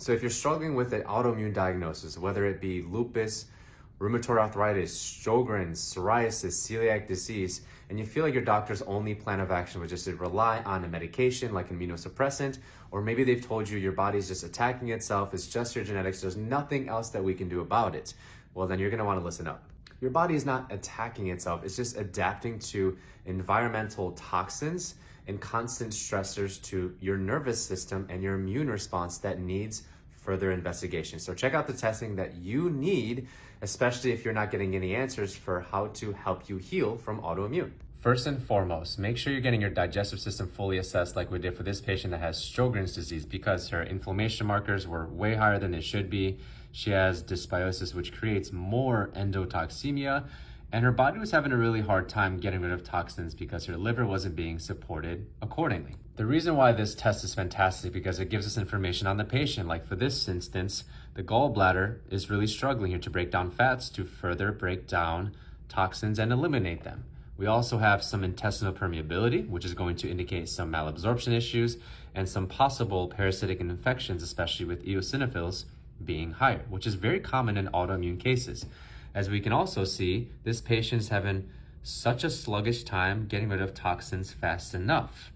So if you're struggling with an autoimmune diagnosis, whether it be lupus, rheumatoid arthritis, Sjogren's, psoriasis, celiac disease, and you feel like your doctor's only plan of action was just to rely on a medication like an immunosuppressant, or maybe they've told you your body's just attacking itself, it's just your genetics, there's nothing else that we can do about it, well, then you're gonna wanna listen up. Your body is not attacking itself, it's just adapting to environmental toxins and constant stressors to your nervous system and your immune response that needs further investigation. So check out the testing that you need, especially if you're not getting any answers for how to help you heal from autoimmune. First and foremost, make sure you're getting your digestive system fully assessed like we did for this patient that has Sjogren's disease, because her inflammation markers were way higher than they should be. She has dysbiosis, which creates more endotoxemia, and her body was having a really hard time getting rid of toxins because her liver wasn't being supported accordingly. The reason why this test is fantastic because it gives us information on the patient. Like for this instance, the gallbladder is really struggling here to break down fats to further break down toxins and eliminate them. We also have some intestinal permeability, which is going to indicate some malabsorption issues and some possible parasitic infections, especially with eosinophils being higher, which is very common in autoimmune cases. As we can also see, this patient's having such a sluggish time getting rid of toxins fast enough.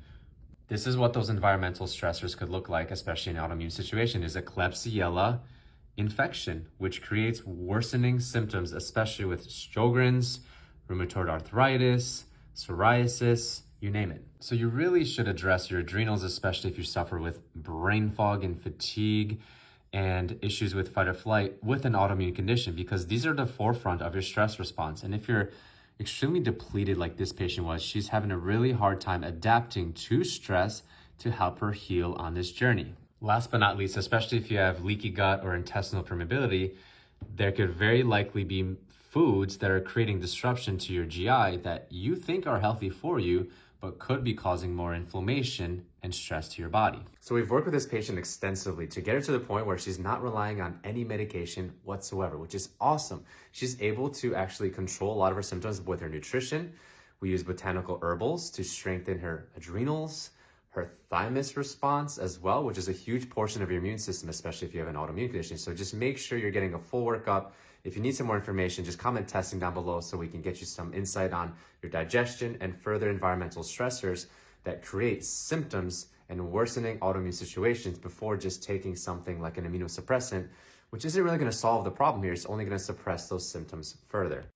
This is what those environmental stressors could look like, especially in an autoimmune situation, is a Klebsiella infection, which creates worsening symptoms, especially with Sjogren's, rheumatoid arthritis, psoriasis, you name it. So you really should address your adrenals, especially if you suffer with brain fog and fatigue and issues with fight or flight with an autoimmune condition, because these are the forefront of your stress response. And if you're extremely depleted like this patient was, she's having a really hard time adapting to stress to help her heal on this journey. Last but not least, especially if you have leaky gut or intestinal permeability, there could very likely be foods that are creating disruption to your GI that you think are healthy for you, but could be causing more inflammation and stress to your body. So we've worked with this patient extensively to get her to the point where she's not relying on any medication whatsoever, which is awesome. She's able to actually control a lot of her symptoms with her nutrition. We use botanical herbals to strengthen her adrenals, her thymus response as well, which is a huge portion of your immune system, especially if you have an autoimmune condition. So just make sure you're getting a full workup. If you need some more information, just comment testing down below so we can get you some insight on your digestion and further environmental stressors that create symptoms and worsening autoimmune situations before just taking something like an immunosuppressant, which isn't really going to solve the problem here. It's only going to suppress those symptoms further.